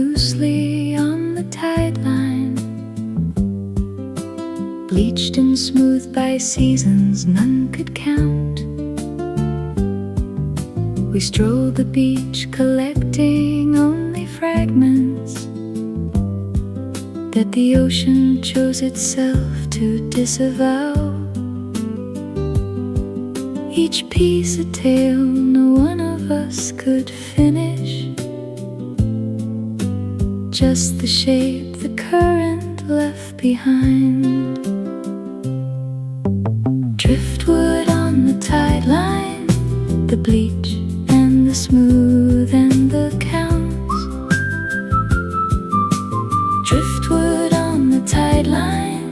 loosely on the tide line, bleached and smooth by seasons none could count. We strolled the beach collecting only fragments that the ocean chose itself to disavow. Each piece a tale no one of us could finish, just the shape the current left behind. Driftwood on the tide line, the bleach and the smooth and the counts. Driftwood on the tide line,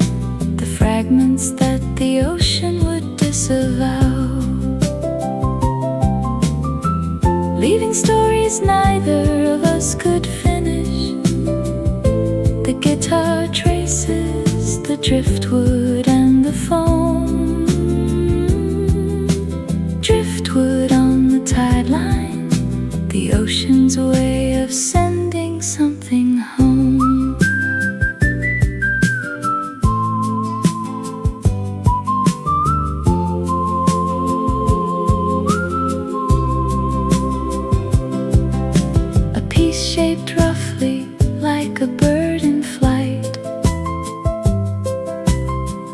the fragments that the ocean would disavow. Leaving stories neither of us could finish. The guitar traces the driftwood and the foam. Driftwood on the tide line, the ocean's way of sending something home. A piece shaped roughly like a bird in flight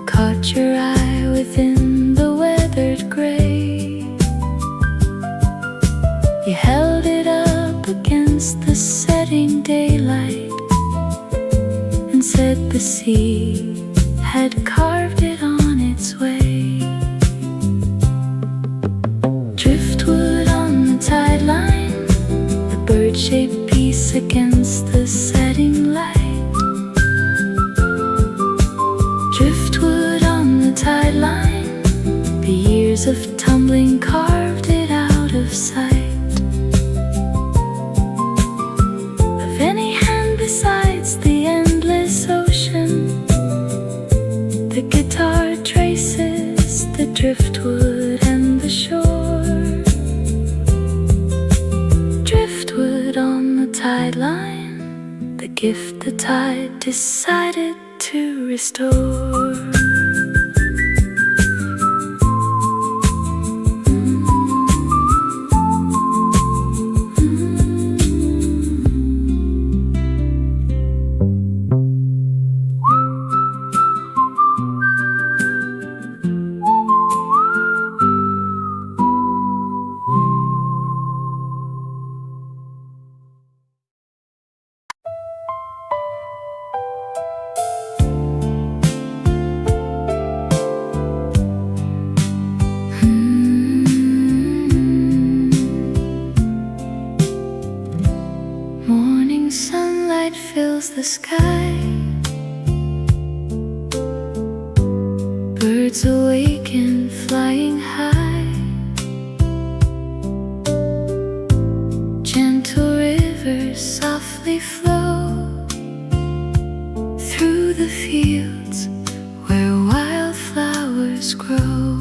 caught your eye within the weathered gray. You held it up against the setting daylight and said the sea had carved it on its way. Driftwood on the tide line, the bird-shaped piece against the setting light. Driftwood on the tide line, the years of tumbling carved it out of sight. Of any hand besides the endless ocean, the guitar traces the driftwood and the shore. Driftwood on the tide line, the gift the tide decided to restore. Morning sunlight fills the sky, birds awaken flying high. Gentle rivers softly flow through the fields where wildflowers grow.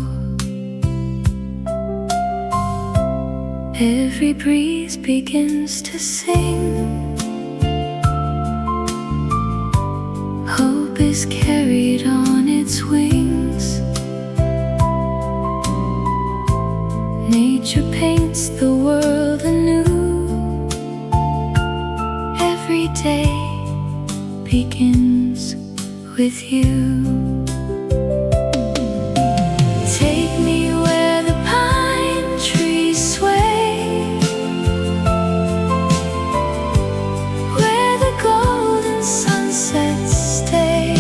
Every breeze begins to sing, hope is carried on its wings. Nature paints the world anew. Every day begins with you. Take me where the pine trees sway, where the golden sunsets stay.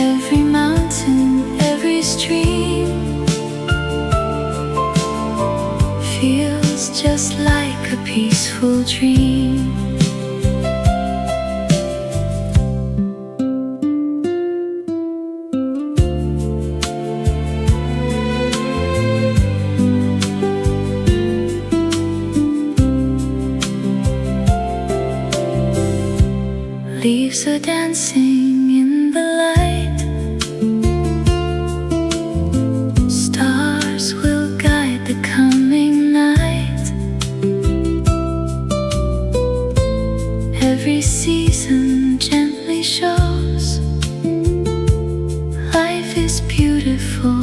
Every mountain, every stream feels just like a peaceful dream. Leaves are dancing in the light. Stars will guide the coming night. Every season gently shows life is beautiful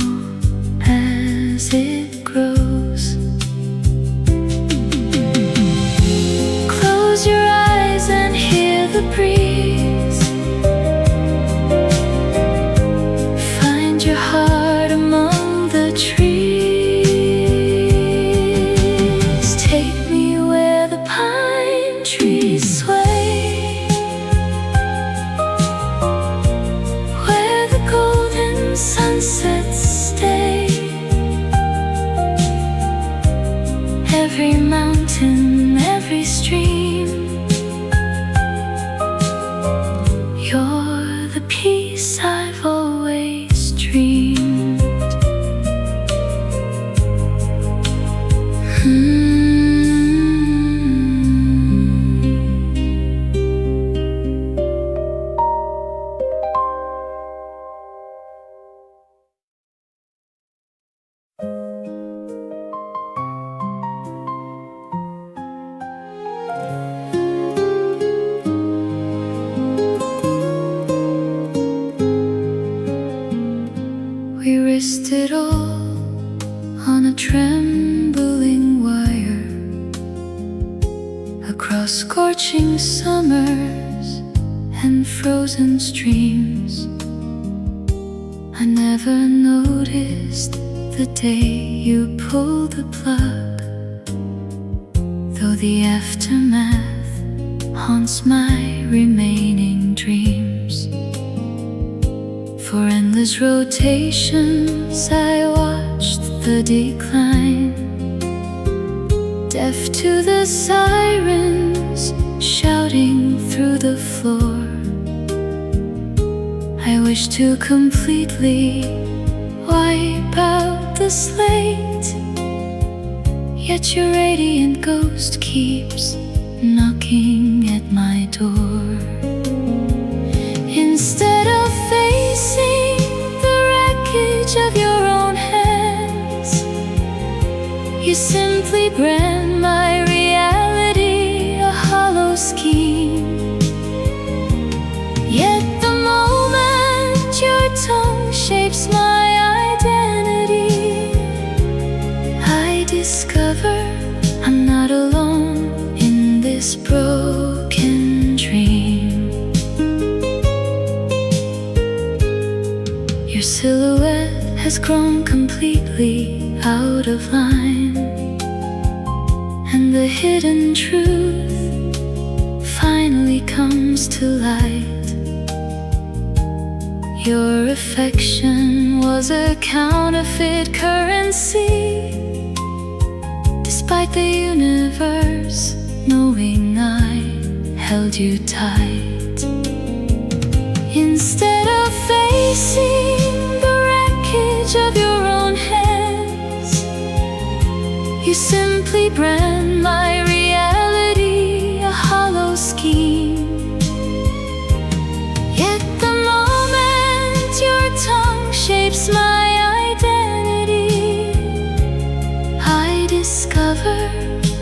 as it grows. Close your eyes and hear the breeze. Find your heart among the trees. Take me where the pine trees sway, where the golden sunsets stay. Every mountain, every stream, you're the peace I've always dreamed. We risked it all on a trembling wire, across scorching summers and frozen streams. I never noticed the day you pulled the plug, though the aftermath haunts my remaining dreams. For endless rotations I watched the decline, deaf to the sirens shouting through the floor. I wish to completely wipe out the slate, yet your radiant ghost keeps knocking at my door. Instead of facing the wreckage of your own hands, you simply brand my reality a hollow scheme. Yet the moment your tongue shapes my identity, I discover I'm not alone in this broken dream. Your silhouette has grown completely out of line, and the hidden truth finally comes to light. Your affection was a counterfeit currency, despite the universe knowing I held you tight. Instead of facing the wreckage of your own hands, you simply brand my reality a hollow scheme. Yet the moment your tongue shapes my identity, I discover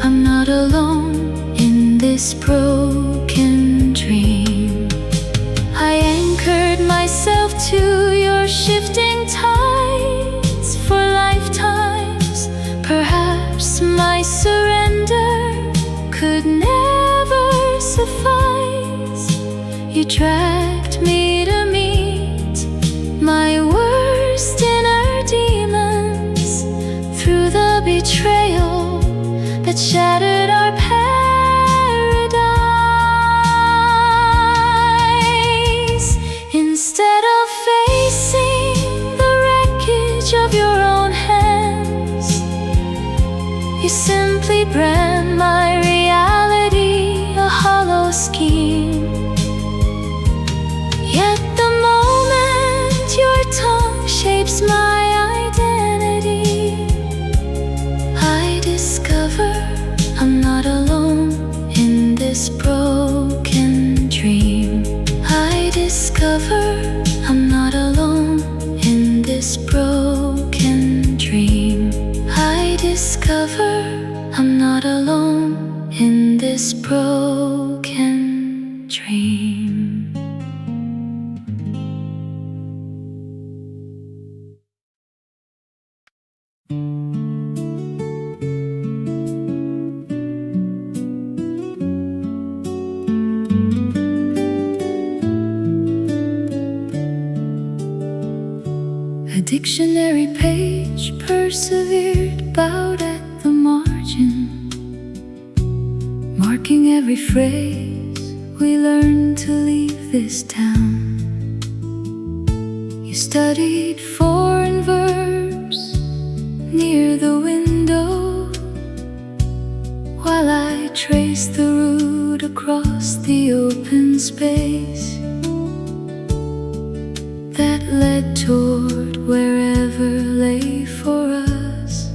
I'm not alone in this broken dream. I anchored myself to your shifting tides for lifetimes. Perhaps my surrender could never suffice. You dragged me to meet my worst inner demons through the betrayal that shattered our paradise. Instead of facing the wreckage of your own hands, you simply brand my reality a hollow scheme. Yet the moment your tongue shapes my identity, I discover I'm not alone in this broken dream. I discover I'm not alone in this broken dream. I discover I'm not alone in this broken dictionary page persevered, bowed at the margin, marking every phrase we learned to leave this town. You studied foreign verbs near the window, while I traced the route across the open space that led toward wherever lay for us.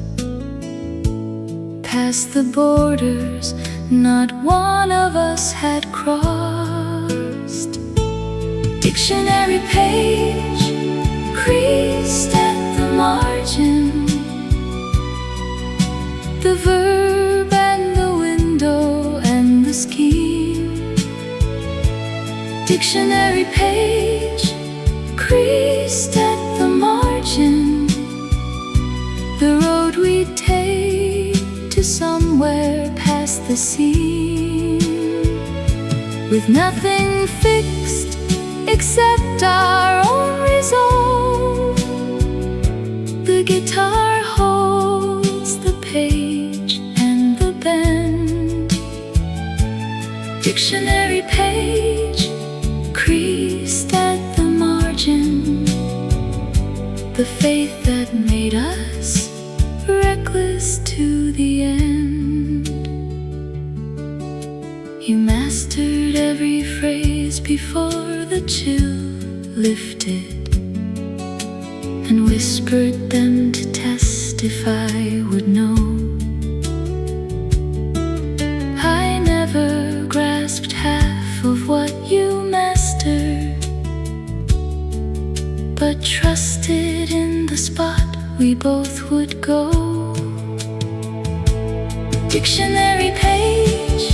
Past the borders not one of us had crossed. Dictionary page creased at the margin, the verb and the window and the scheme. Dictionary page creased at the margin, the road we'd take to somewhere past the scene, with nothing fixed except our own resolve. The guitar holds the page and the bend. Dictionary page creased at the margin, the faith that made us reckless to the end. You mastered every phrase before the chill lifted, and whispered them to test if I would know. I never grasped half of what you mastered, but trusted in the spot we both would go. Dictionary page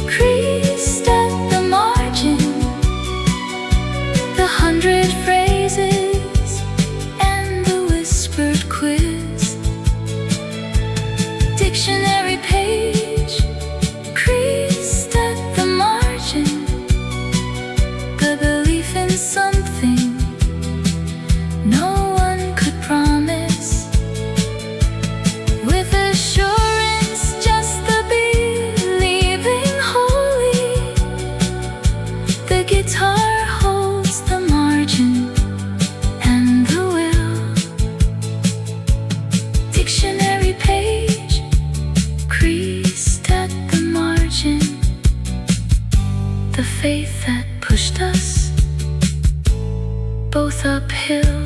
creased at the margin, the 100 phrases and the whispered quiz. Dictionary page creased at the margin, the belief in something no one could promise, with assurance just the believing holy. The guitar holds the margin and the will. Dictionary page creased at the margin, the faith that pushed us both uphill.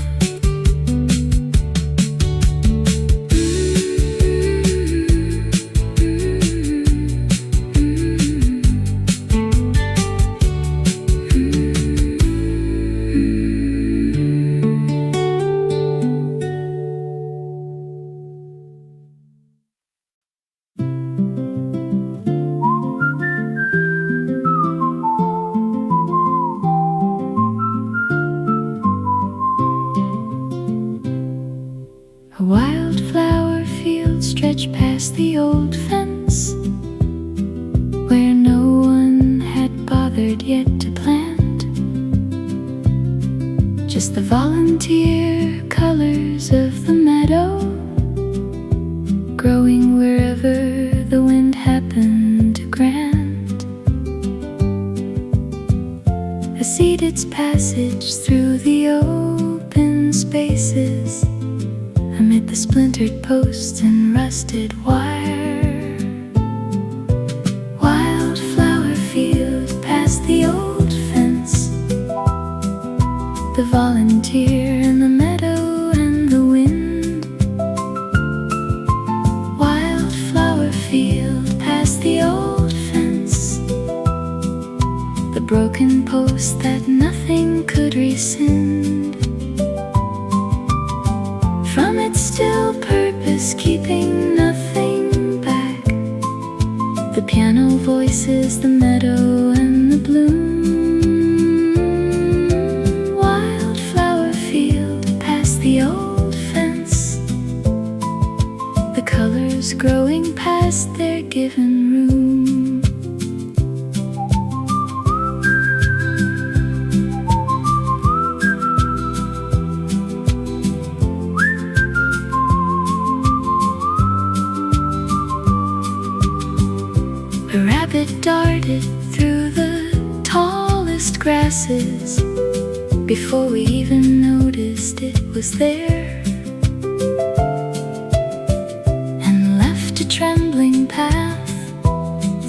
A wildflower field stretched past the old fence, where no one had bothered yet to plant. Just the volunteer colors of the meadow, growing wherever the wind happened to grant. A seed its passage through the open spaces, amid the splintered posts and rusted wire. Wildflower field past the old fence, the volunteer in the meadow and the wind. Wildflower field past the old fence, the broken post that nothing could rescind. From its still purpose, keeping nothing back, the piano voices the meadow and the bloom. Wildflower field past the old fence, the colors growing past their given room. rabbit darted through the tallest grasses before we even noticed it was there, and left a trembling path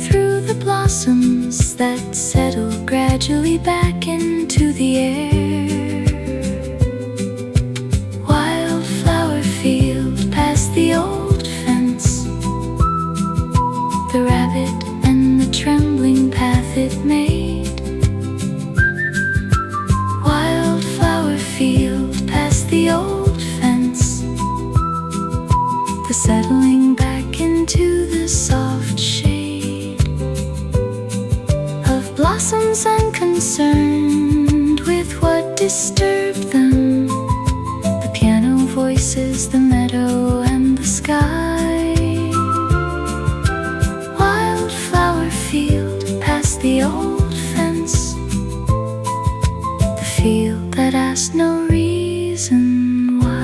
through the blossoms that settled gradually back into the air. Wildflower field past the old fence, the rabbit and the trembling path it made. Wildflower field past the old fence, the settling back into the soft shade of blossoms unconcerned with what disturbed them, the piano voices, the meadow and the sky. Wildflower field past the old fence, the field that asked no reason why.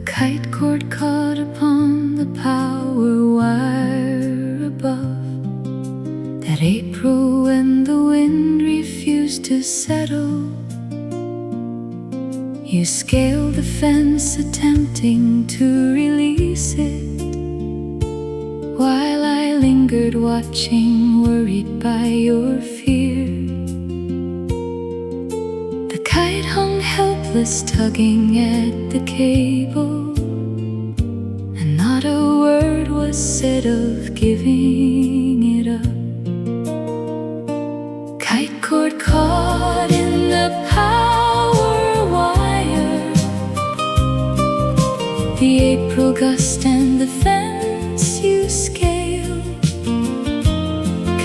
Kite cord caught upon the power wire above, that April when the wind refused to settle. You scaled the fence attempting to release it, while I lingered watching, worried by your fear. The kite hung helpless, tugging at the cable, and not a word was said of giving it up. Kite cord caught in the power wire, the April gust and the fence you scaled.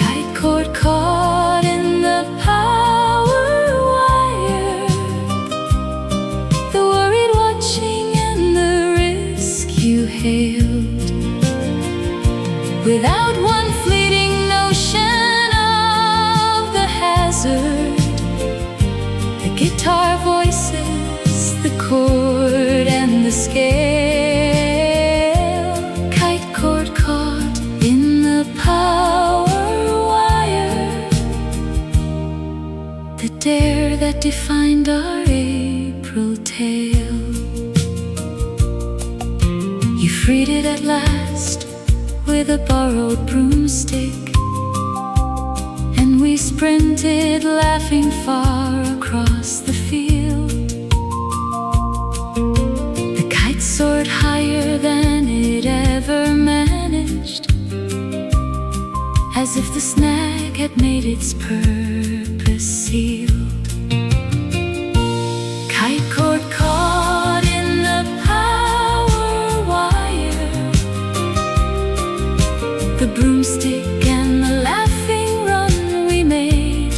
Kite cord caught in the power wire, the worried watching and the risk you hailed, without one fleeting notion of the hazard. The guitar voices, the chord and the scale. Kite cord caught in the power wire, the dare that defined our April tale. You freed it at last with a borrowed broomstick, and we sprinted laughing far across the field. The kite soared higher than it ever managed, as if the snag had made its purpose sealed. Kite cord caught in the power wire, the broomstick and the laughing run we made.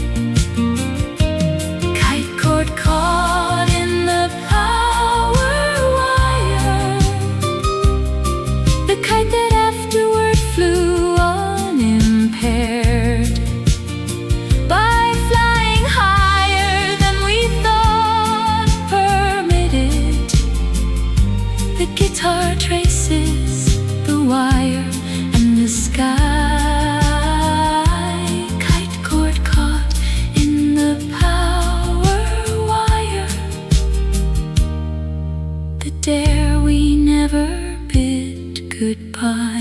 Kite cord caught in the power wire, the kite that afterward flew unimpaired, by flying higher than we thought permitted. The guitar traces the wire and the sky. Kite cord caught in the power wire, the dare we never bid goodbye.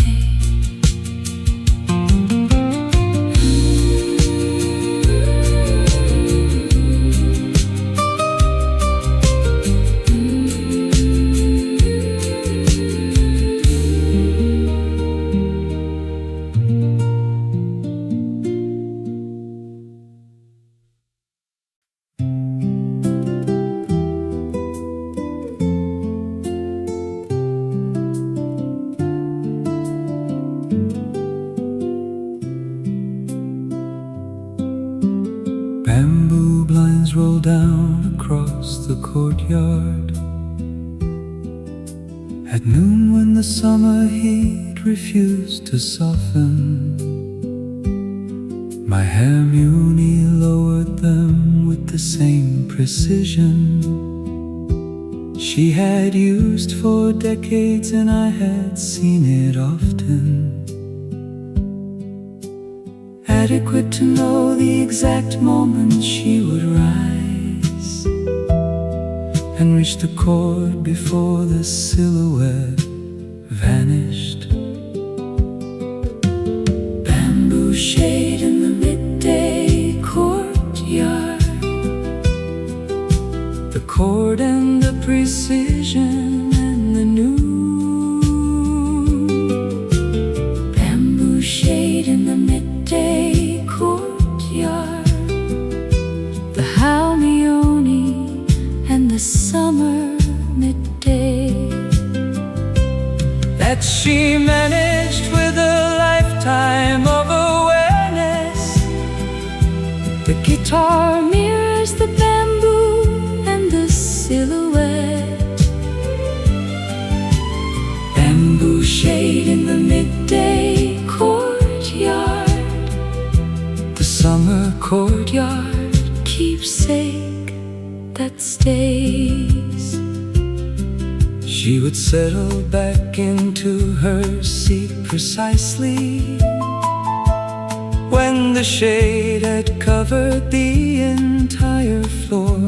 courtyard. At noon when the summer heat refused to soften, my Hermione lowered them with the same precision she had used for decades, and I had seen it often. Adequate to know the exact moment she would rise and reach the chord before the silhouette vanished. Bamboo shade in the midday courtyard, the chord and the precision and the noon. Bamboo shade in the midday courtyard, the Hermione and the summer midday that she managed with a lifetime of awareness. The guitar mirrors the bamboo and the silhouette. Bamboo shade in the midday courtyard, the summer courtyard keepsake that stays. She would settle back into her seat precisely when the shade had covered the entire floor,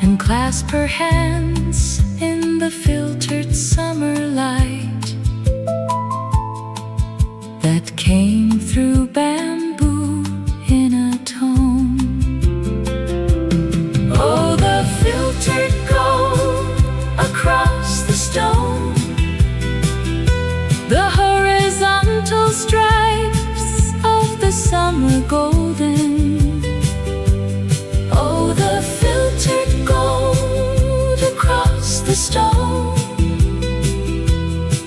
and clasp her hands in the filtered summer light that came through bamboo in a tone. Oh, the filtered gold across the stone, the horizontal stripes of the summer golden. Oh, the filtered gold across the stone,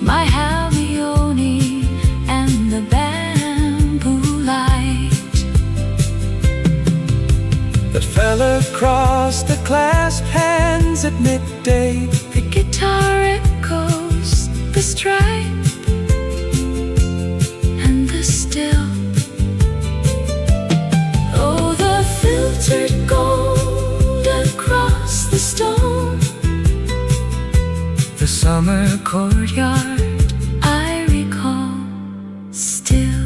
my Hermione and the bamboo light that fell across the clasped hands at midday. The guitar echoes the stripe and the still. Oh, the filtered gold across the stone, the summer courtyard I recall still.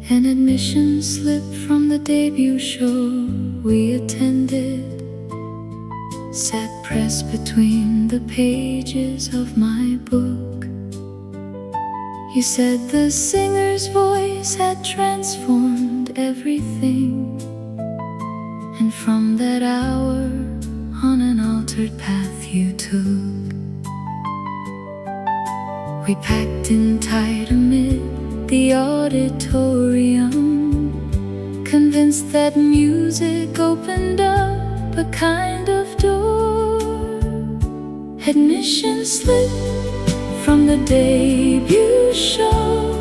An admission slip from the debut show we attended sat pressed between the pages of my book. You said the singer's voice had transformed everything, and from that hour on an altered path you took. We packed in tight amid the auditorium, convinced that music opened up a kind of door. Admission slip from the debut show,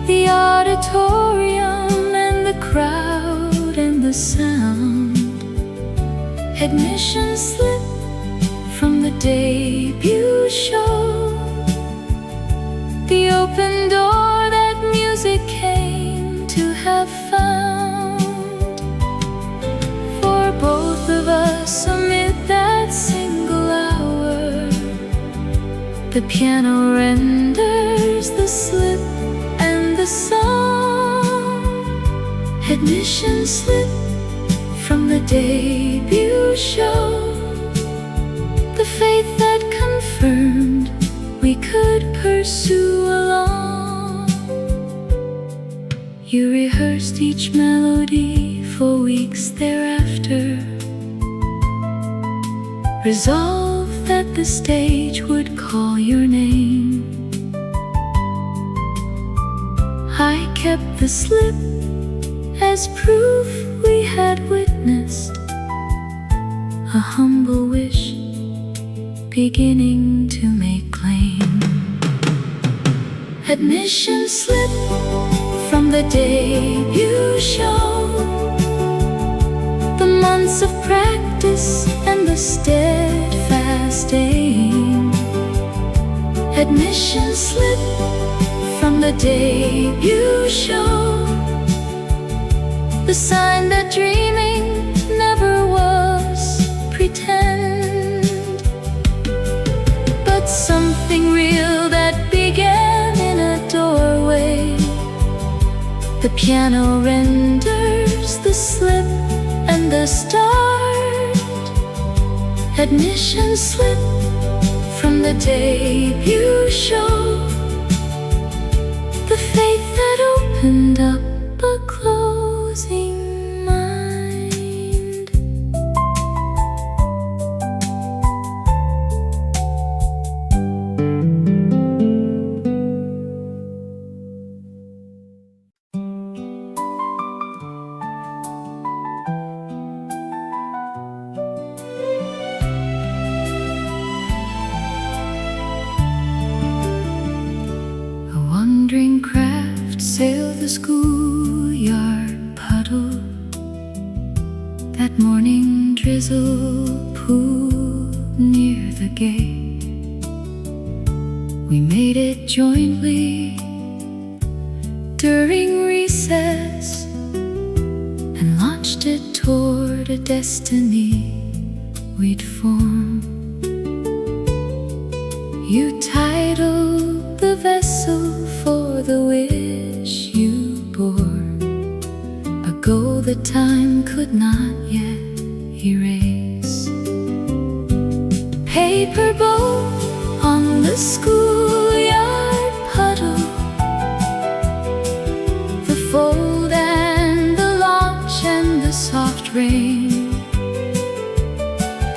the auditorium and the crowd and the sound. Admission slip from the debut show, the open door that music came to have found. For both of us amid that single hour, the piano renders the slip and the song. Admission slip from the debut show, the faith that confirmed we could pursue along. You rehearsed each melody, for we resolved that the stage would call your name. I kept the slip as proof we had witnessed a humble wish beginning to make claim. Admission slip from the debut show, the months of practice and the steadfast aim. Admission slip from the debut show, the sign that dreaming never was pretend, but something real that began in a doorway. The piano renders the slip and the start. Admission slip from the debut show, the faith that opened up a closing mind. A wandering craft sailed the schoolyard puddle. That morning drizzle pooled near the gate. We made it jointly during recess and launched it toward a destiny we'd form. You titled the vessel for the wish you bore, a goal that time could not yet erase. Paper boat on the schoolyard puddle, the fold and the launch and the soft rain.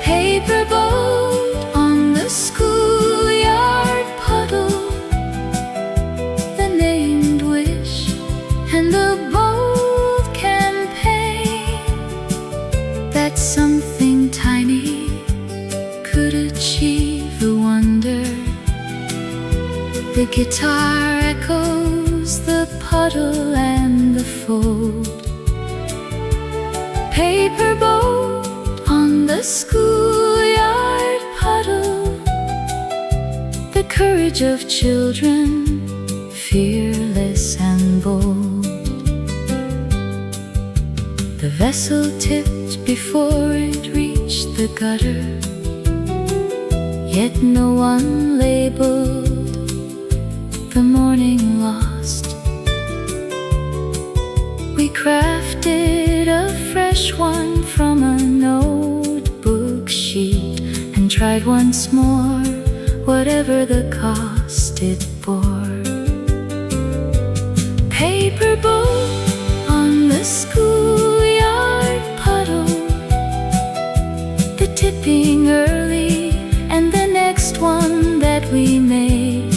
Paper boat on the schoolyard puddle, the named wish and the bold campaign, that something tiny could achieve the wonder. The guitar echoes the puddle and the fold. Paper boat on the schoolyard puddle, the courage of children, fearless and bold. The vessel tipped before it reached the gutter, yet no one labeled the morning lost. We crafted a fresh one from a notebook sheet and tried once more, whatever the cost it bore. Paper boat on the schoolyard puddle, the tipping early and the next one that we made.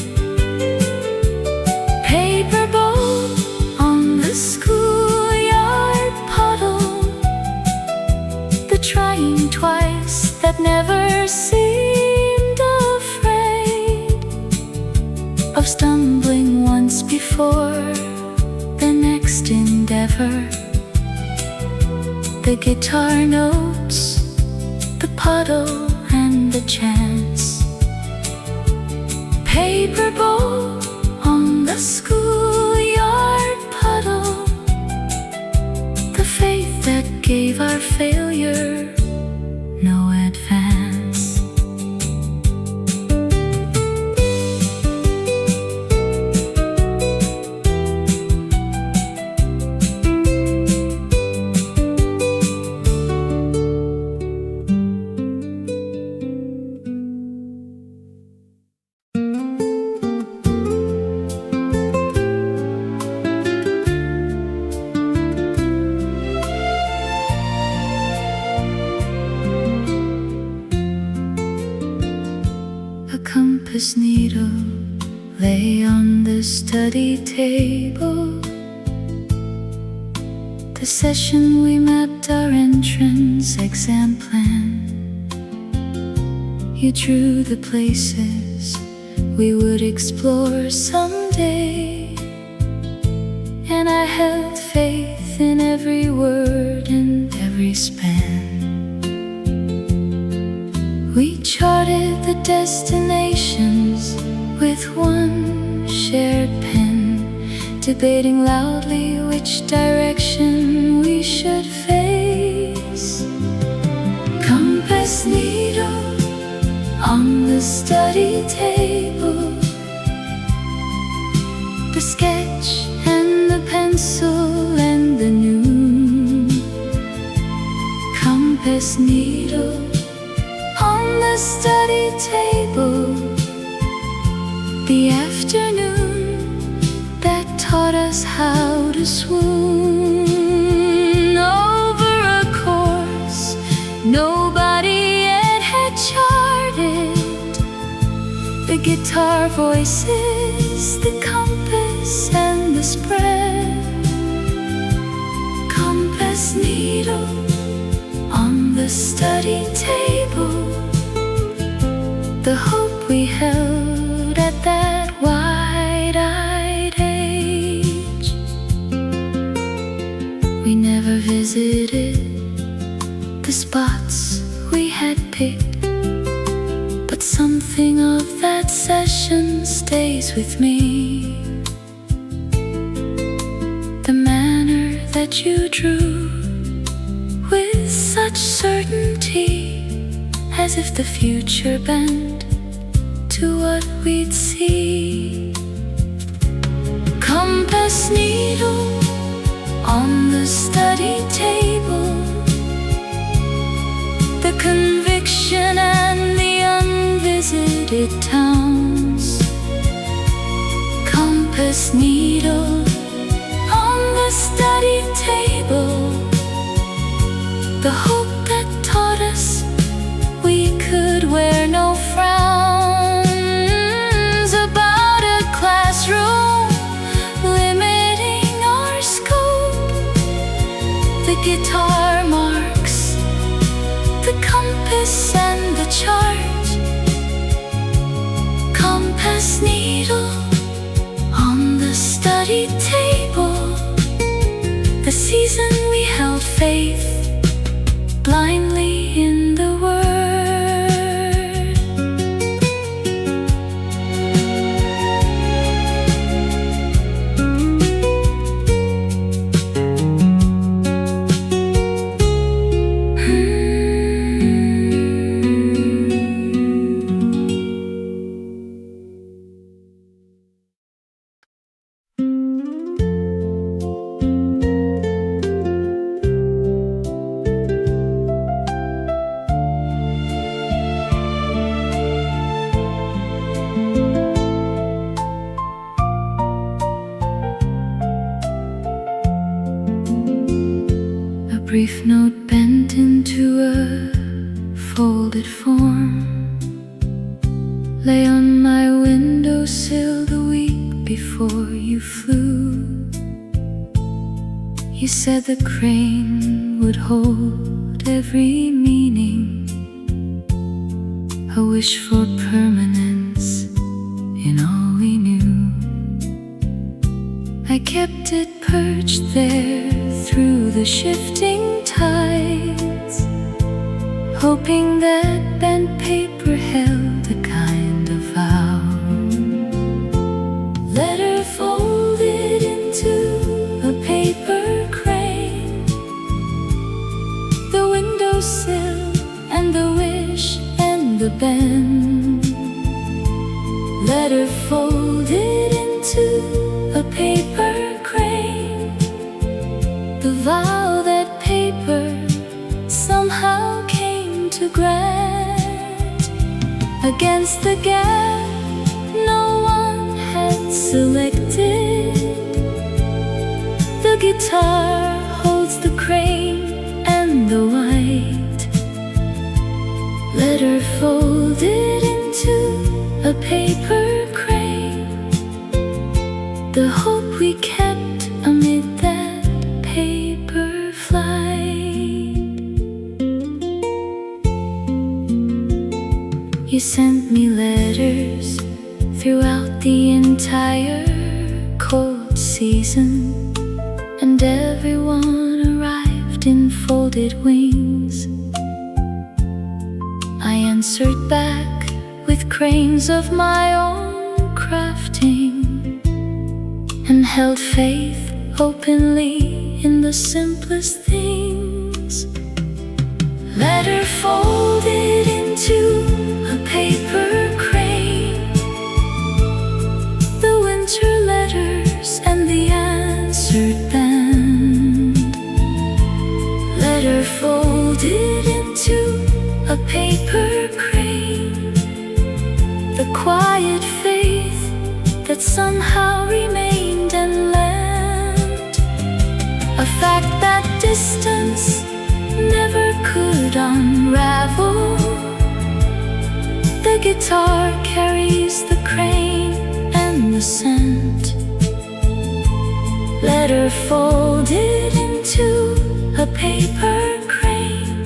Paper boat on the schoolyard puddle, the trying twice that never seemed afraid of stumbling once before the next endeavor. The guitar notes, the puddle and the chance. Paper boat on the schoolyard puddle, the faith that gave our failure no advance. compass needle lay on the study table. The session we mapped our entrance exam plan. You drew the places we would explore someday, and I held faith in every word and every span. We charted the destinations with one shared pen, debating loudly which direction we should face. Compass needle on the study table, the sketch and the pencil and the noon. Compass needle on the study table, the afternoon that taught us how to swoon over a course nobody yet had charted. The guitar voices, the compass and the spread. Compass needle on the study table, the hope we held at that wide-eyed age. We never visited the spots we had picked, but something of that session stays with me. The manner that you drew with such certainty, as if the future bent to what we'd see. Compass needle on the study table, the conviction and the unvisited towns. Compass needle on the study table, the hope that taught us we could wear no frowns about a classroom limiting our scope. The guitar marks, the compass and the chart. Compass needle on the study table, the season we held faith blindly in the word. Brief note bent into a folded form lay on my windowsill the week before you flew. You said the crane would hold every meaning, a wish for permanence in all we knew. I kept it perched there through the shifting tides, hoping that bent paper held a kind of vow. Letter folded into a paper crane, the windowsill and the wish and the bend. Letter folded into a paper crane, the vow that paper somehow came to grant. Against the gap no one had selected, the guitar holds the crane and the white. Letter folded in into a paper crane, the hope we kept amid that paper flight. You sent me letters throughout the entire cold season, and everyone arrived in folded wings. I answered back with cranes of my own crafting, and held faith openly in the simplest things. Letter folded into a paper crane, the winter letters and the answered band. Letter folded into a paper crane, the quiet faith that somehow remained and land, a fact that distance never could unravel. The guitar carries the crane and the scent. Letter folded into a paper crane,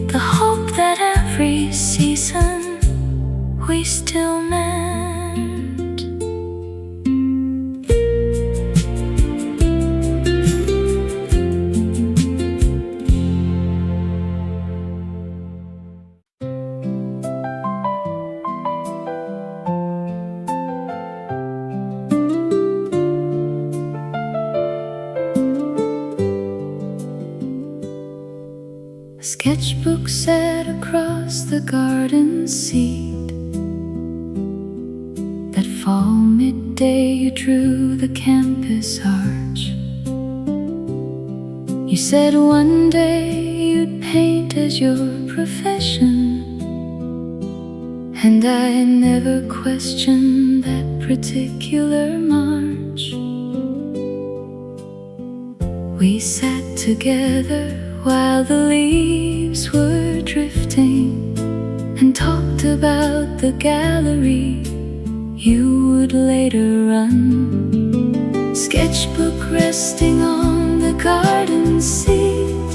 the hope that every season we still mend. A sketchbook set across the garden seat. That fall midday you drew the campus arch. You said one day you'd paint as your profession, and I never questioned that particular march. We sat together while the leaves were drifting, and talked about the gallery you would later run. Sketchbook resting on the garden seat,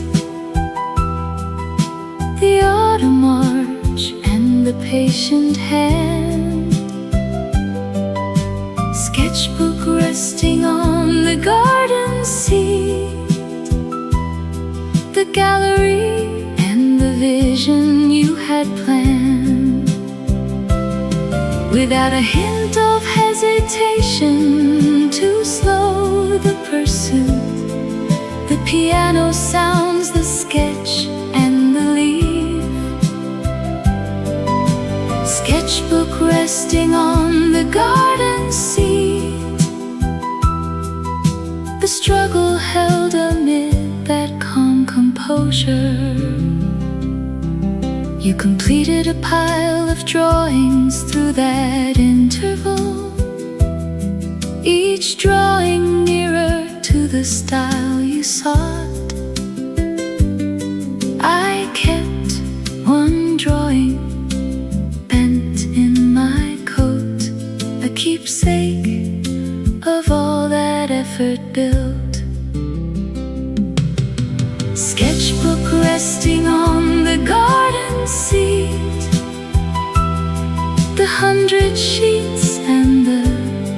the autumn march and the patient hand. Sketchbook resting on the garden seat, the gallery and the vision you had planned. Without a hint of hesitation to slow the pursuit, the piano sounds the sketch and the leaf. Sketchbook resting on the garden seat, the struggle held amid that calm composure. You completed a pile of drawings through that interval, each drawing nearer to the style you sought. I kept one drawing bent in my coat, a keepsake of all that effort built. Sketchbook resting on the garden seat, the 100 sheets and the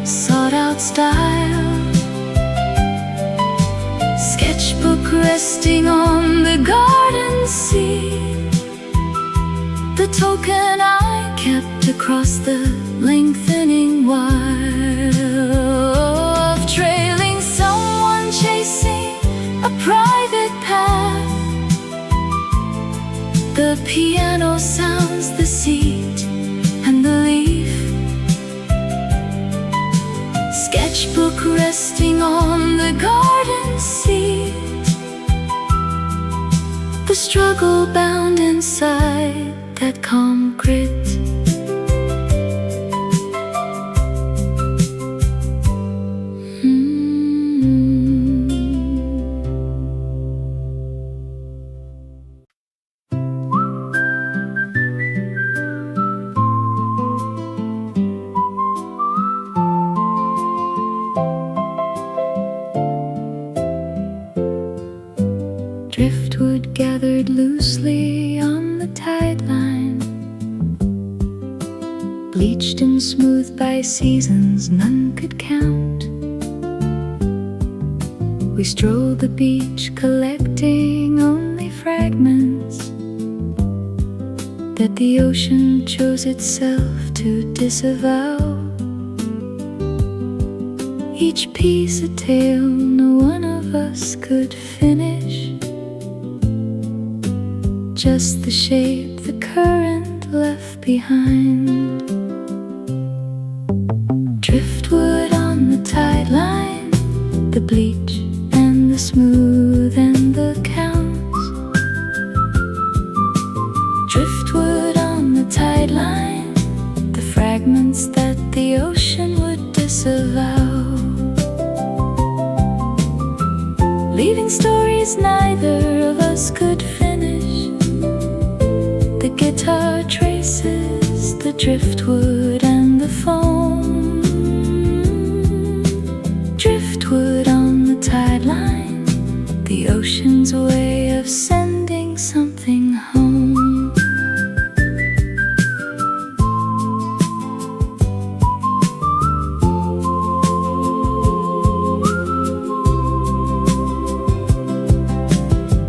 sought-out style. Sketchbook resting on the garden seat, the token I kept across the lengthening while of trailing someone chasing a private path. The piano sounds the seat and the leaf. Sketchbook resting on the garden seat, the struggle bound inside that concrete. bleached and smoothed by seasons none could count. We strolled the beach collecting only fragments that the ocean chose itself to disavow. Each piece a tale no one of us could finish, just the shape the current left behind. Driftwood on the tide line, the bleach and the smooth and the counts. Driftwood on the tide line, the fragments that the ocean would disavow. Leaving stories neither of us could finish. The guitar traces the driftwood and the foam. Driftwood on the tide line, the ocean's way of sending something home.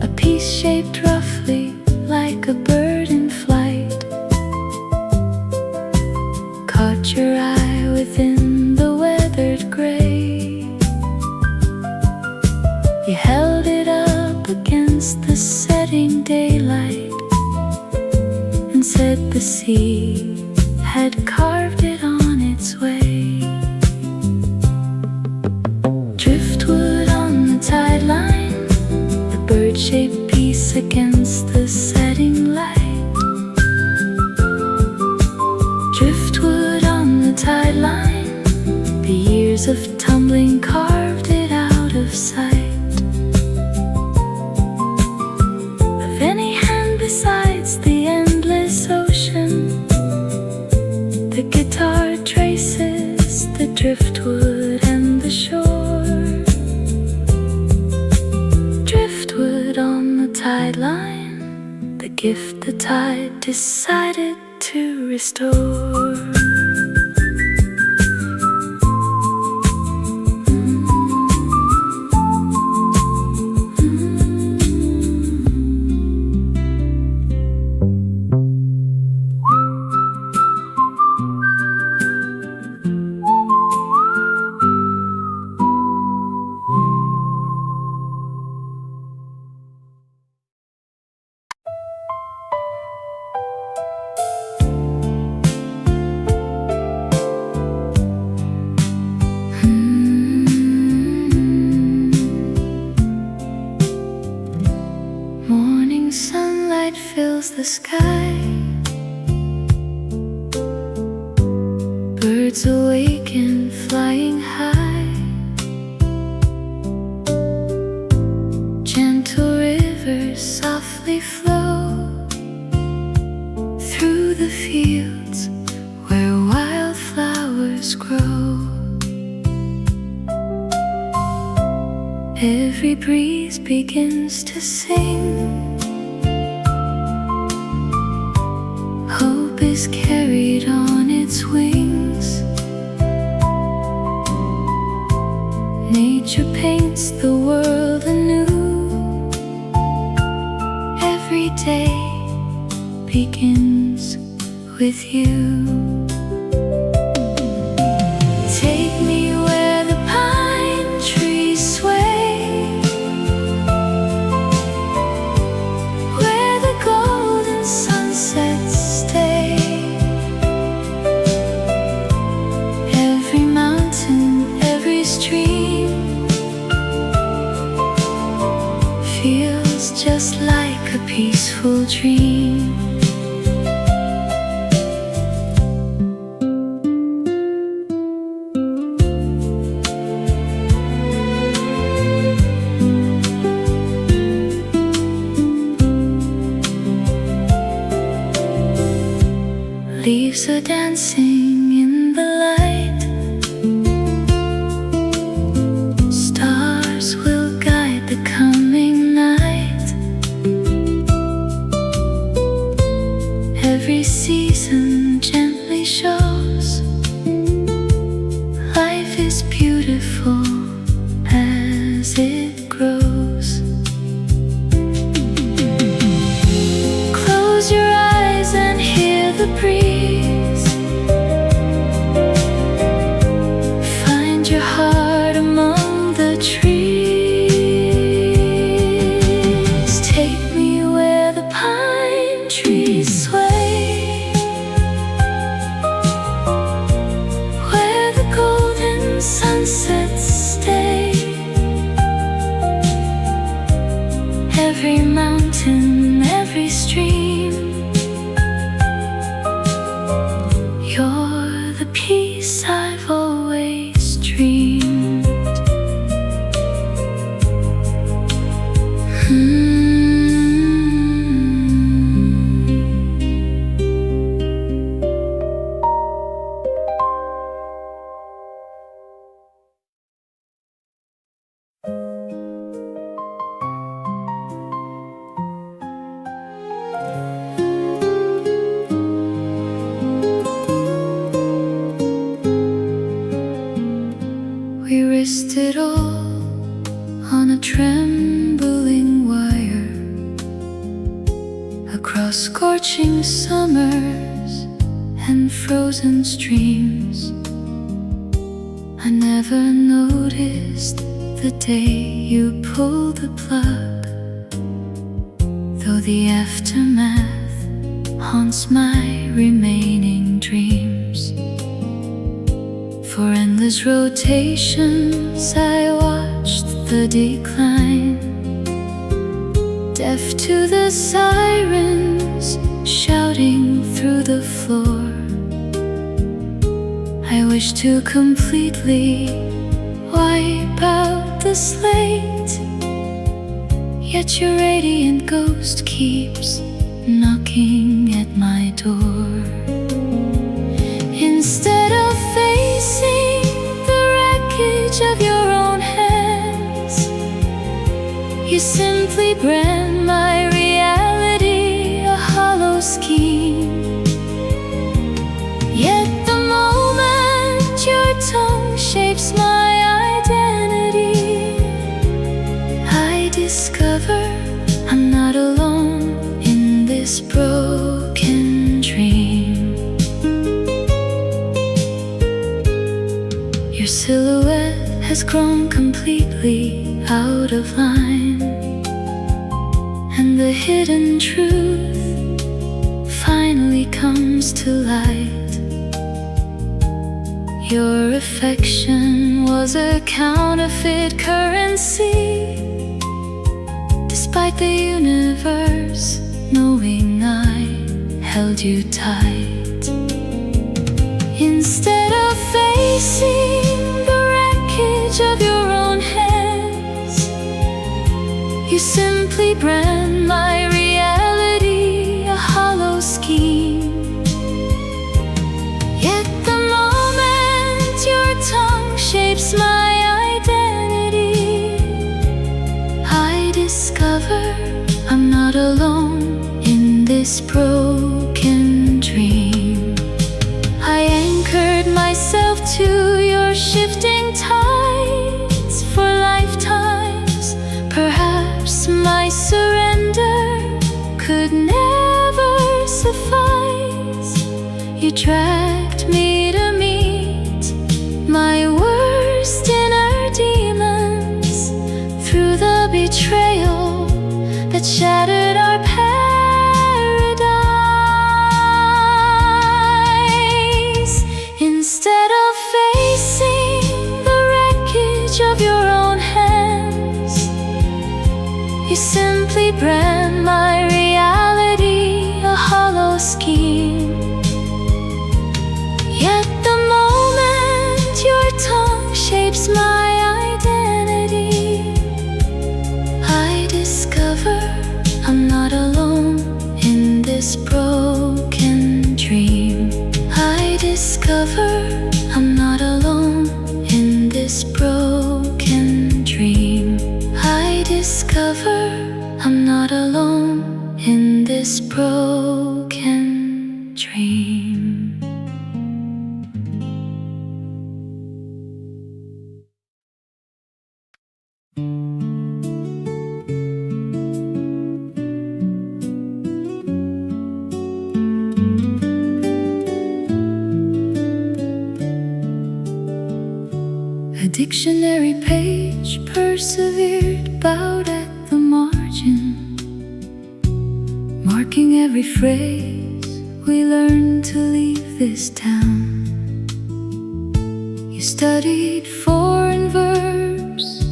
A piece shaped roughly like a bird in flight caught your eye within the weathered gray. You held it up against the setting daylight and said the sea had carved it on its way. Driftwood on the tide line, the bird-shaped piece against the setting light. Driftwood on the tide line, the years of tumbling carved it out of sight. Of any hand besides the endless ocean, the guitar traces the driftwood and the shore. Driftwood on the tide line, the gift the tide decided to restore. Morning sunlight fills the sky. Birds awaken flying high. Gentle rivers softly flow through the fields where wildflowers grow. Every breeze begins to sing. Hope is carried on its wings. Nature paints the world anew. Every day begins with you. Take me where the pine trees sway, where the golden sunsets stay. Every mountain, every stream feels just like a peaceful dream. Leaves are dancing in the light. Stars will guide the coming night. Every season gently shows peace I've always dreamed. We risked it all on a trembling wire, across scorching summers and frozen streams. I never noticed the day you pulled the plug, though the aftermath haunts my remaining dreams. For endless rotations I watched the decline, deaf to the sirens shouting through the floor. I wish to completely wipe out the slate, yet your radiant ghost keeps knocking at my door. Instead of facing the wreckage of your own hands, you simply brand my reality a hollow scheme. Yet the moment your tongue shapes my identity, I discover I'm not alone in this broken dream. Your silhouette has grown completely out of line, and the hidden truth finally comes to light. Your affection was a counterfeit currency, despite the universe knowing I held you tight. Instead of facing the wreckage of your own hands, you simply brand my reality a hollow scheme. Yet the moment your tongue shapes my identity, I discover I'm not alone in this broken dream. I anchored myself to your shifting tides for lifetimes. Perhaps my surrender could never suffice. You dragged me to meet my worst inner demons through the betrayal that shattered our paradise. Instead of facing the wreckage of your own hands, you simply brand my reality a hollow scheme. Yet the moment your tongue shapes my identity, I discover I'm not alone in this broken dream. I discover I'm not alone in this broken dream. I discover I'm not alone in this broken dream. A dictionary page persevered, bowed at the margin, marking every phrase we learned to leave this town. You studied foreign verbs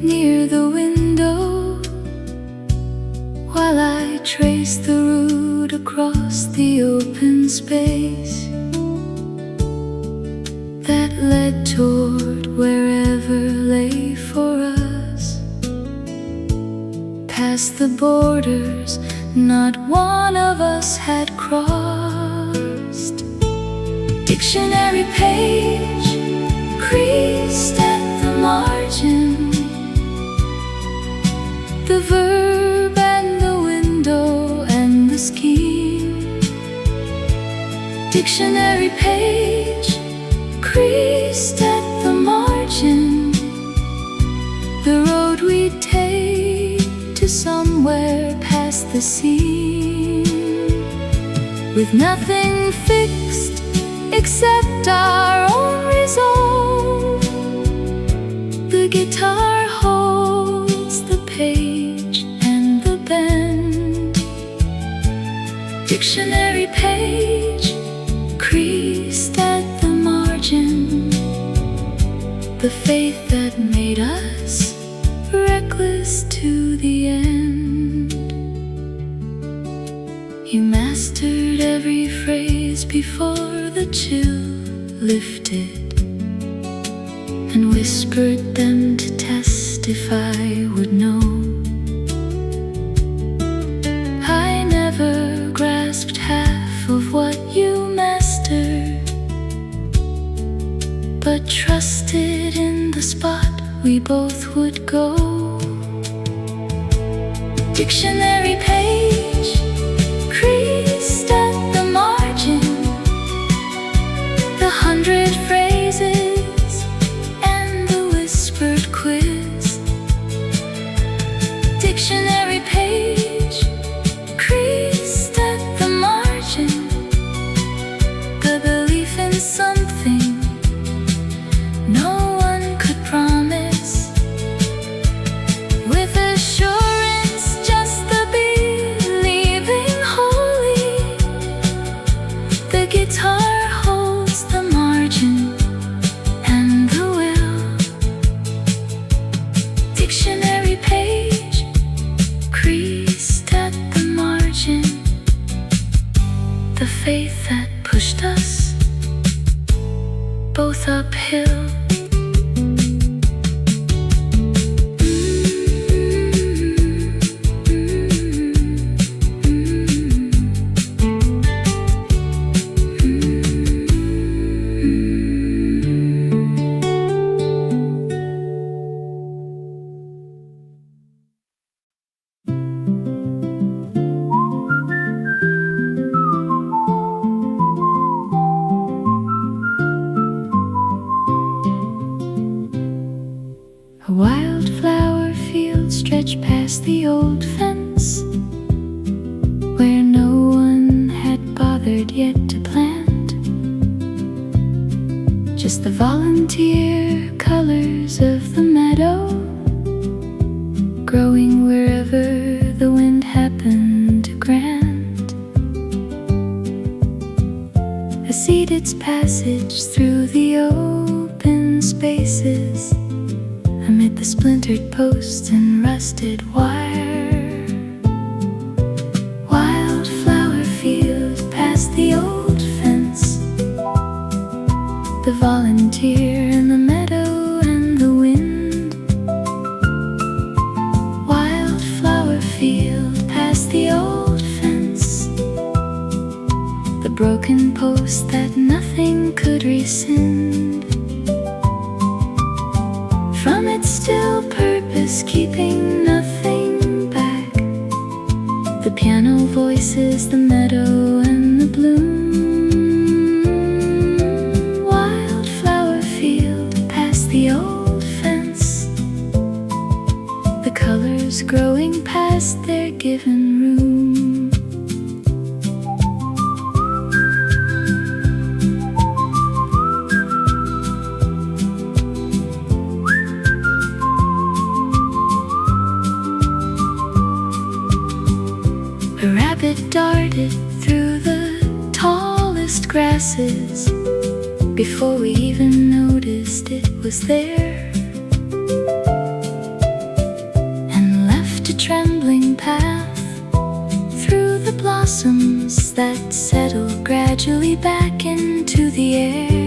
near the window, while I traced the route across the open space. toward wherever lay for us. Past the borders not one of us had crossed. Dictionary page creased at the margin, the verb and the window and the scheme. Dictionary page creased at the margin, the road we take to somewhere past the scene, with nothing fixed except our own resolve. The guitar holds the page and the bend. Dictionary page creased at the margin, the faith that made us reckless to the end. You mastered every phrase before the chill lifted, and whispered them to test if I would know. I never grasped half of what you mastered, but trusted in the spot we both would go. Dictionary page creased at the margin, the 100 phrases and the whispered quiz. Dictionary page creased at the margin, the belief in something no one could promise, with assurance just the believing holy. The guitar holds the margin and the will. Dictionary page creased at the margin, the faith that pushed us both uphill. A wildflower field stretched past the old fence, where no one had bothered yet to plant. Just the volunteer colors of the meadow, growing wherever the wind happened to grant. I seed its passage through the open spaces, amid the splintered posts and rusted wire. Wildflower field past the old fence, the volunteer in the meadow and the wind. Wildflower field past the old fence, the broken post that nothing could rescind. From its still purpose, keeping nothing back, the piano voices the meadow and the bloom. Wildflower field past the old fence, the colors growing past their given room. A rabbit darted through the tallest grasses before we even noticed it was there, and left a trembling path through the blossoms that settled gradually back into the air.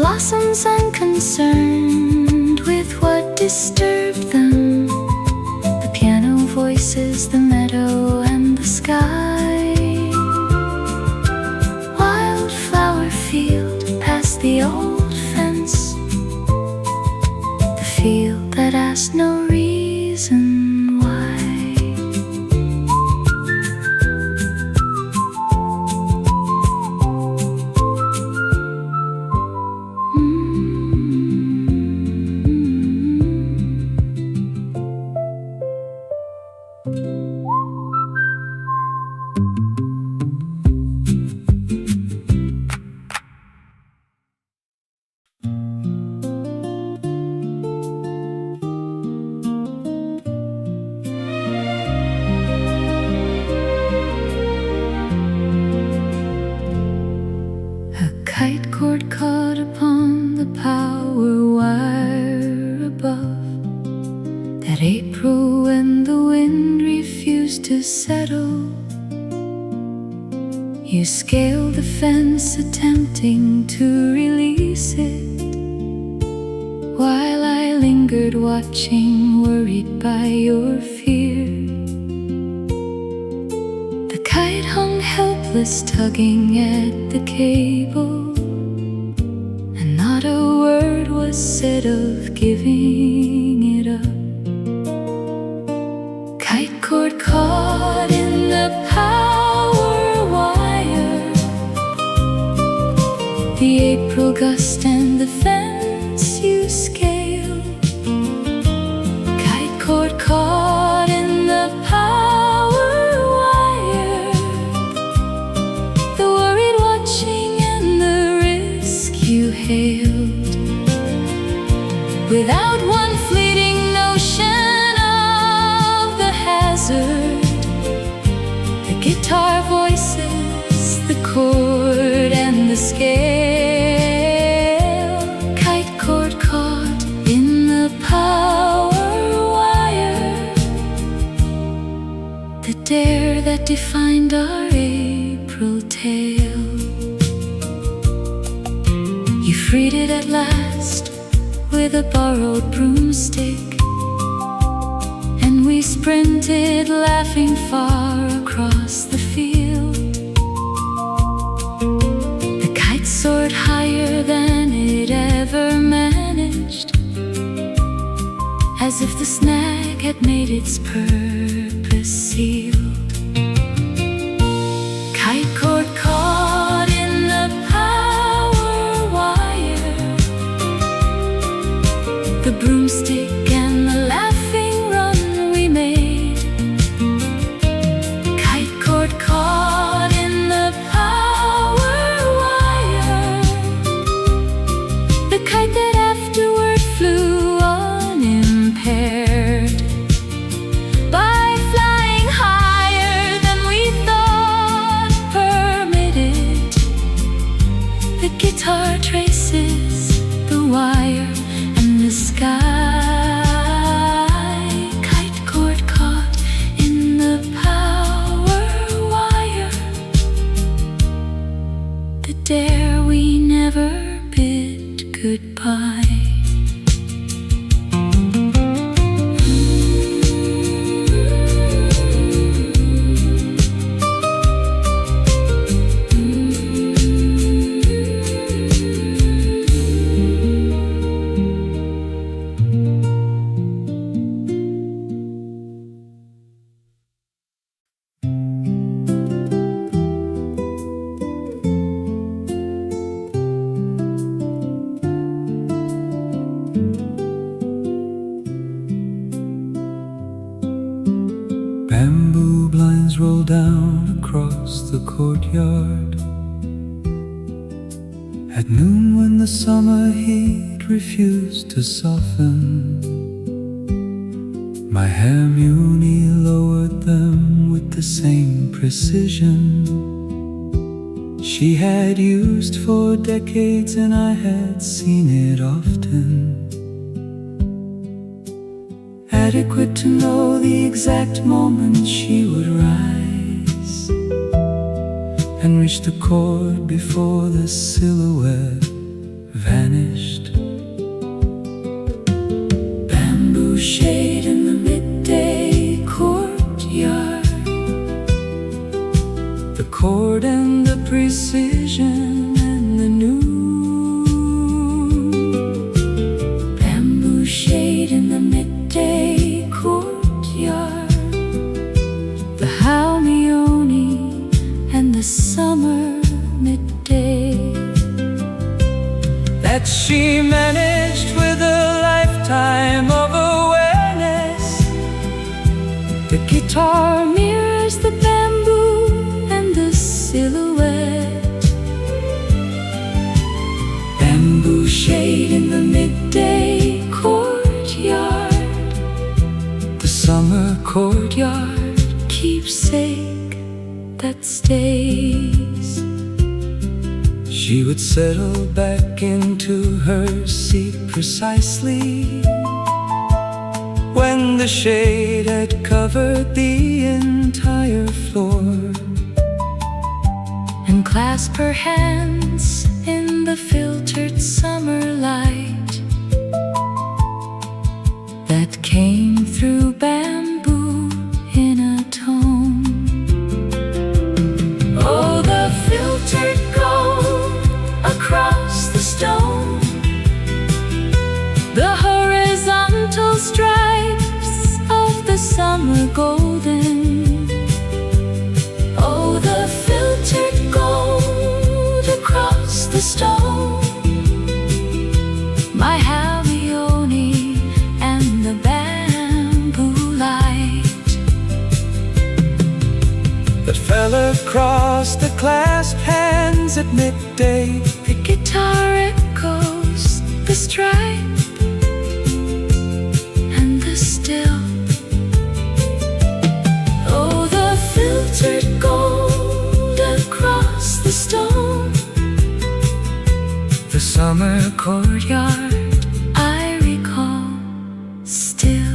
blossoms unconcerned with what disturbed them, the piano voices, the meadow and the sky. Wildflower field past the old fence, the field that asked no reason why. Kite cord caught upon the power wire above, that April when the wind refused to settle. You scaled the fence attempting to release it, while I lingered watching, worried by your fear. The kite hung helpless, tugging at the cable, and not a word was said of giving it up. Kite cord caught in the power wire, the April gust and the fence you scaled. Kite cord caught in the power wire, the worried watching and the risk you hailed. Without one fleeting notion of the hazard, the guitar voices, the chord and the scale. Kite cord caught in the power wire, the dare that defined our April tale. You freed it at last with a borrowed broomstick, and we sprinted laughing far across the field. The kite soared higher than it ever managed, as if the snag had made its purpose sealed. Kite cord caught in the power wire, the broomstick and the laughing run we made. Kite cord caught in the power wire, the kite that afterward flew unimpaired, by flying higher than we thought permitted. The guitar traces the wire and the sky. Kite cord caught in the power wire, the dare we never bid goodbye. Bamboo blinds roll down across the courtyard. At noon when the summer heat refused to soften, my hair muni lowered them with the same precision she had used for decades, and I had seen it often. Adequate to know the exact moment she would rise and reach the chord before the silhouette vanished. Bamboo shade in the midday courtyard. The chord and the precision and the noon. Bamboo shade in the midday courtyard. The Halmione and the summer midday that she managed with a lifetime of awareness. The guitar mirrors the bamboo and the silhouette. Bamboo shade in the midday courtyard. The summer courtyard, keepsake that stays. She would settle back into her seat precisely when the shade had covered the entire floor, and clasp her hands in the filtered summer light that came through bamboo in a tone. Oh, the filtered gold across the stone, the horizontal stripes of the summer golden. Oh, the filtered gold across the stone, my Halmione and the bamboo light that fell across the clasped hands at midday. The guitar echoes the stripe and the still. Oh, the filtered gold across the stone, the summer courtyard I recall still.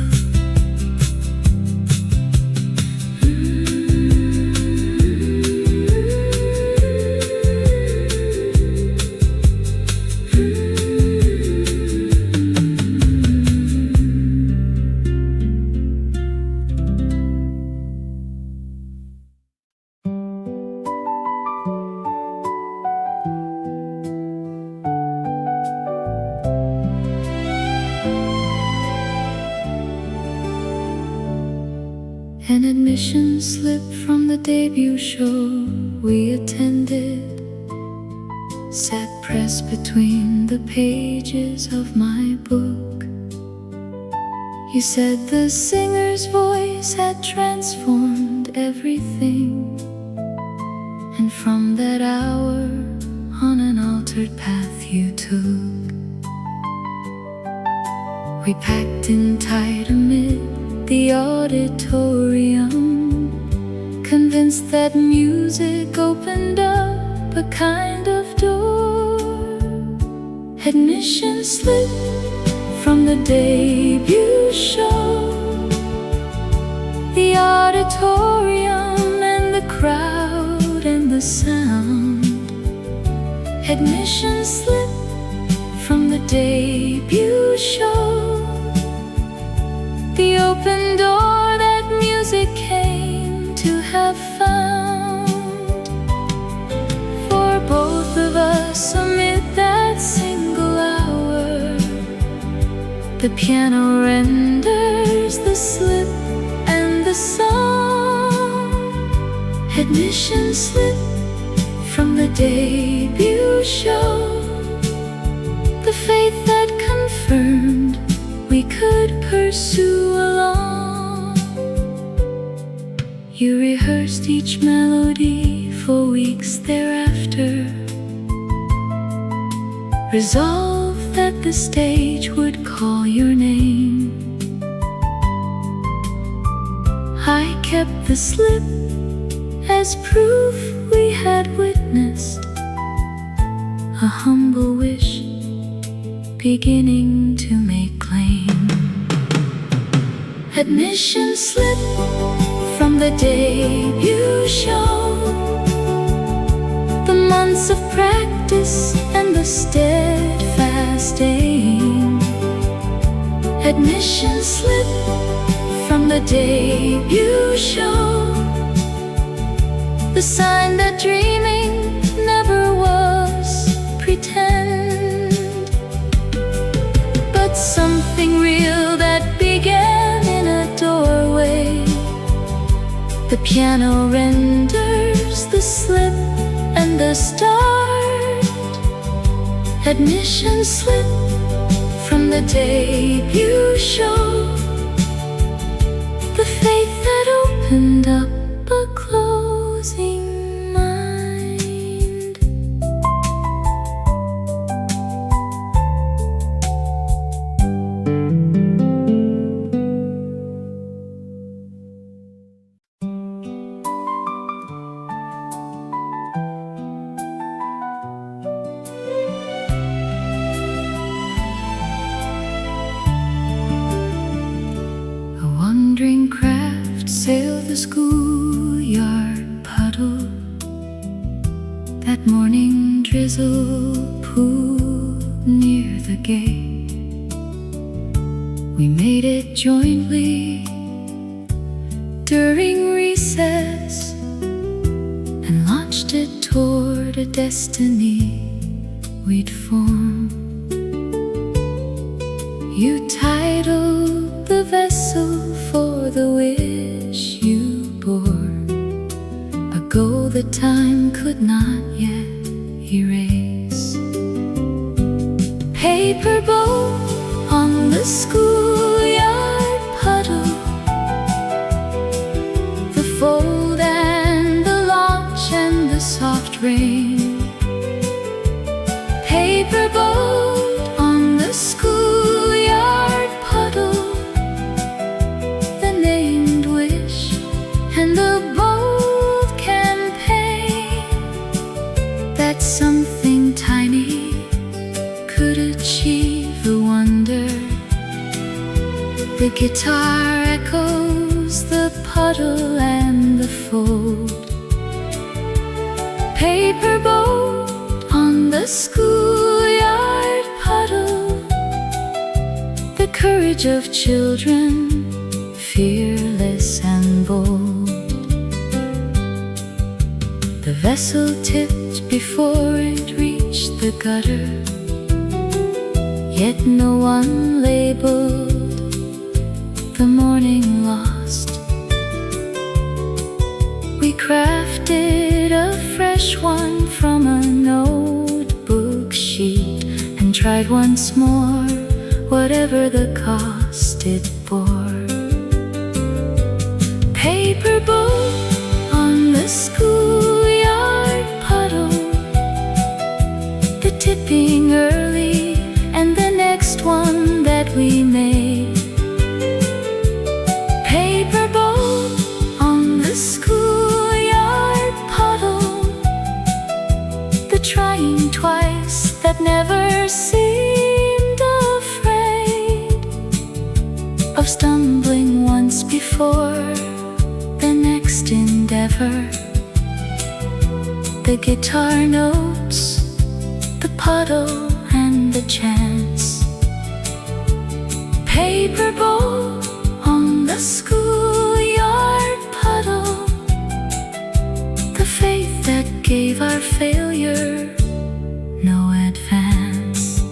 An admission slip from the debut show we attended sat pressed between the pages of my book. You said the singer's voice had transformed everything, and from that hour on an altered path you took. We packed in tight amid the auditorium, convinced that music opened up a kind of door. Admission slip from the debut show, the auditorium and the crowd and the sound. Admission slip from the debut show, the open door that music came to have found. For both of us amid that single hour, the piano renders the slip and the song. Admission slip from the debut show, the faith that confirmed we could pursue along. You rehearsed each melody for weeks thereafter, resolved that the stage would call your name. I kept the slip as proof we had witnessed a humble wish beginning to make claim. Admission slip from the debut show, the months of practice and the steadfast staying. Admission slip from the debut show, the sign that dreaming never was pretend, but something real that began in a doorway. The piano renders the slip and the start. Admission slip from the debut show, the faith that opened up a closing mind. Wandering craft sailed the schoolyard puddle. That morning drizzle pooled near the gate. We made it jointly during recess and launched it toward a destiny we'd formed. You titled the vessel for the wish you bore, a goal that time could not yet erase. Paper boat on the schoolyard puddle, the fold and the launch and the soft rain. Paper boat on the schoolyard puddle, something tiny could achieve a wonder. The guitar echoes the puddle and the fold. Paper boat on the schoolyard puddle, the courage of children, fearless and bold. The vessel tipped before it reached the gutter, yet no one labeled the morning lost. We crafted a fresh one from a notebook sheet and tried once more, whatever the cost it bore. Paper boat on the schoolyard puddle, the tipping early and the next one that we made. Paper boat on the schoolyard puddle, the trying twice that never seemed afraid of stumbling once before the next endeavor. The guitar notes, the puddle and the chance. Paper boat on the schoolyard puddle, the faith that gave our failure no advance.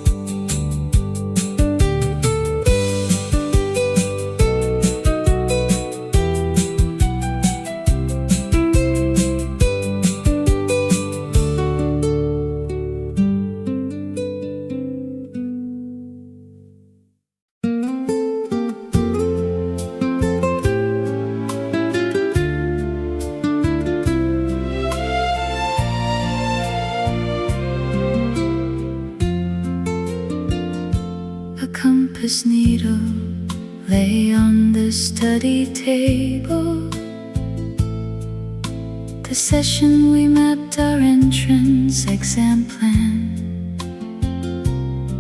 Compass needle lay on the study table. The session we mapped our entrance exam plan.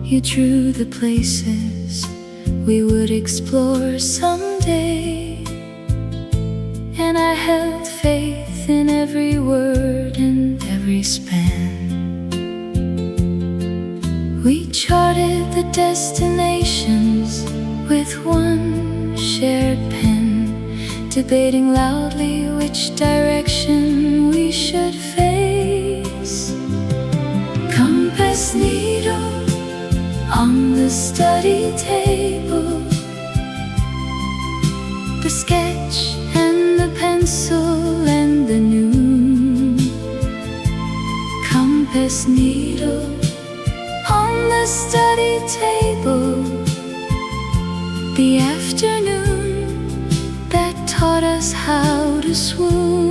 You drew the places we would explore someday, and I held faith in every word and every span. We charted the destinations with one shared pen, debating loudly which direction we should face. Compass needle on the study table, the sketch and the pencil and the noon. Compass needle on the study table, the afternoon that taught us how to swoon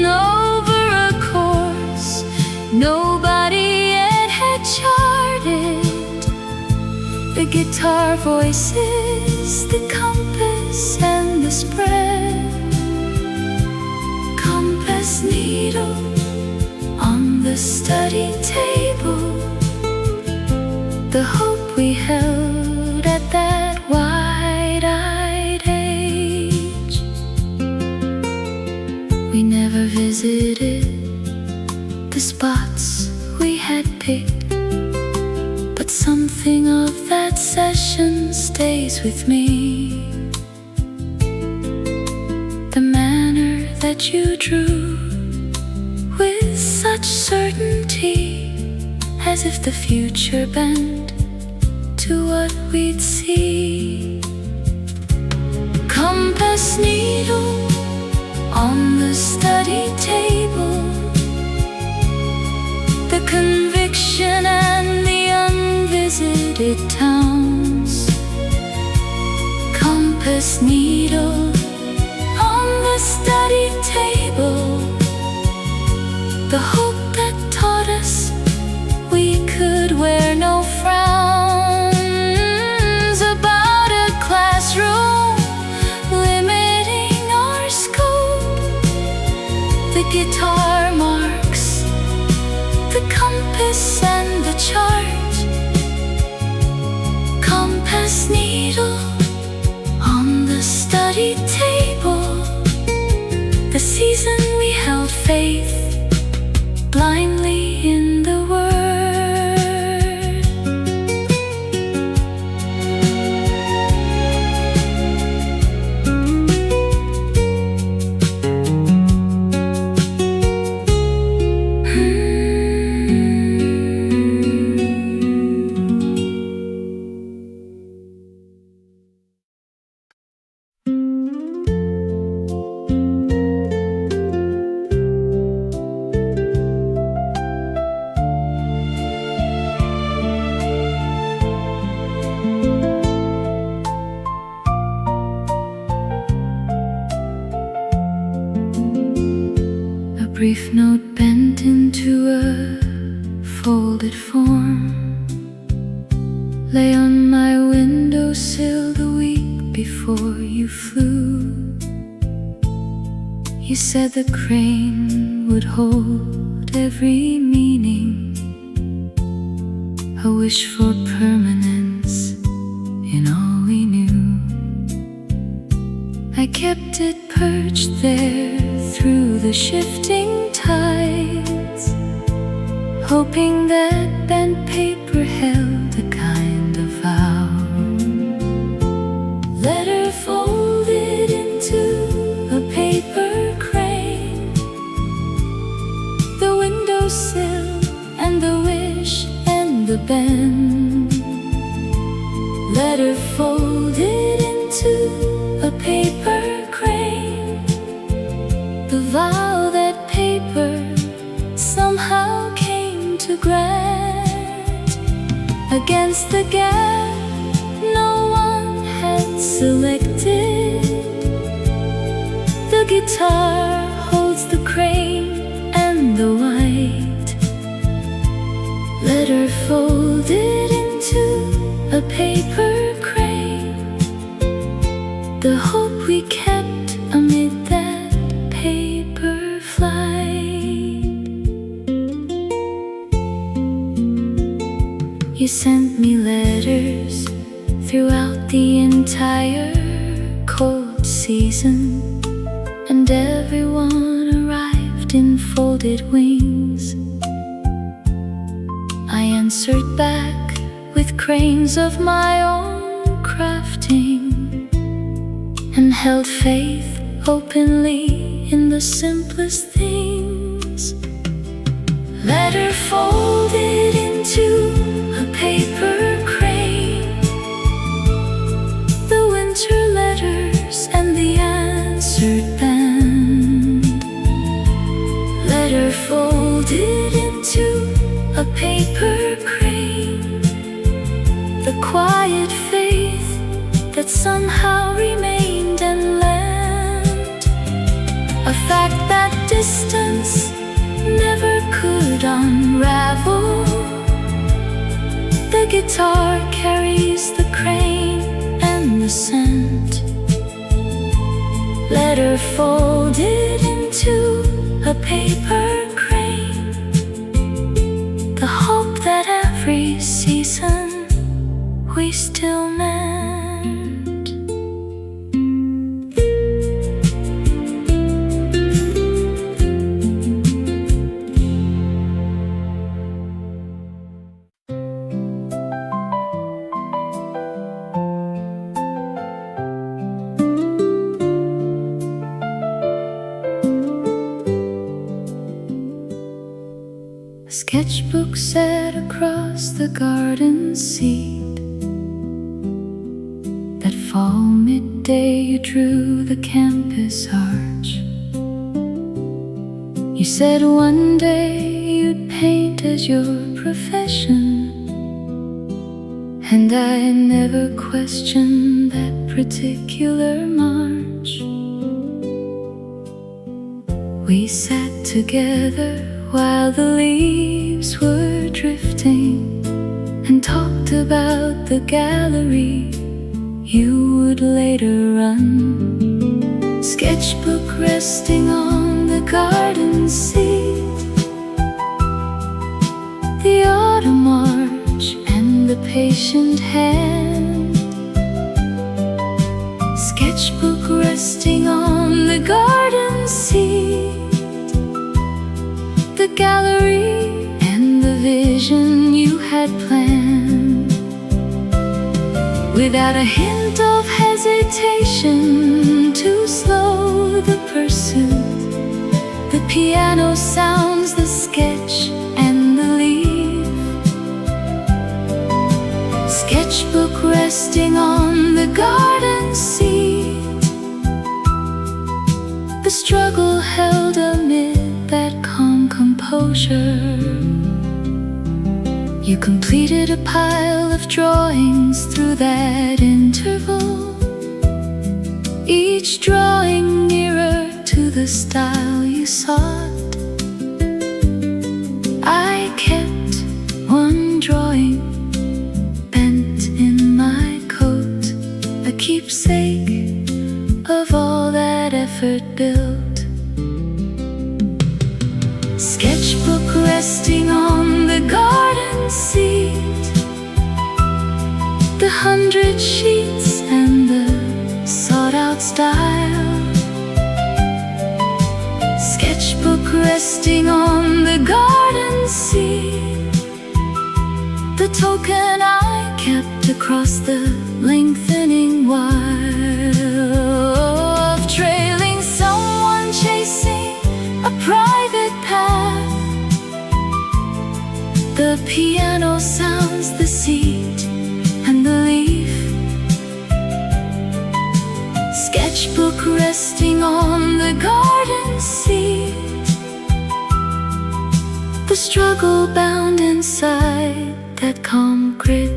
over a course nobody yet had charted. The guitar voices, the compass and the spread. Compass needle on the study table, the hope we held at that wide-eyed age. We never visited the spots we had picked, but something of that session stays with me. The manner that you drew with such certainty, as if the future bent to what we'd see. Compass needle on the study table, the conviction and the unvisited towns. Compass needle on the study table, the hope that taught us we could wear no frowns about a classroom limiting our scope. The guitar marks, the compass and the chart. Compass needle on the study table, the season we held faith blindly in the word. Brief note bent into a folded form lay on my windowsill the week before you flew. You said the crane would hold every meaning, a wish for permanence in all we knew. I kept it perched there through the shifting tides, hoping that bent paper held a kind of vow. Letter folded into a paper crane, the windowsill and the wish and the bend. Letter folded into a paper crane, the vow that paper somehow came to grant. Against the gap no one had selected, the guitar holds the crane and the white. Letter folded into a paper crane, the hope we kept amid that paper flight. You sent me letters throughout the entire cold season, and everyone arrived in folded wings. I answered back with cranes of my own crafting, and held faith openly in the simplest things. Letter folded into a paper crane, the winter letters and the answered band. Letter folded into a paper crane, the quiet faith that somehow remained and land, a fact that distance never could unravel. The guitar carries the crane and the scent. Letter folded into a paper crane, the hope that every season we still mend. A sketchbook set across the garden seat. That fall midday you drew the campus arch. You said one day you'd paint as your profession, and I never questioned that particular march. We sat together while the leaves were drifting, and talked about the gallery you would later run. Sketchbook resting on the garden seat, the autumn march and the patient hand. Sketchbook resting on the garden seat, the gallery and the vision you had planned. Without a hint of hesitation to slow the pursuit, the piano sounds the sketch and the leaf. Sketchbook resting on the garden seat, the struggle held amid that calm composure. You completed a pile of drawings through that interval, each drawing nearer to the style you sought. I kept one drawing bent in my coat, a keepsake of all that effort built. Sketchbook resting on the garden seat, the 100 sheets and the sought-out style. Sketchbook resting on the garden seat, the token I kept across the lengthening while of trailing someone chasing a private path. The piano sounds the seat and the leaf. Sketchbook resting on the garden seat, the struggle bound inside that concrete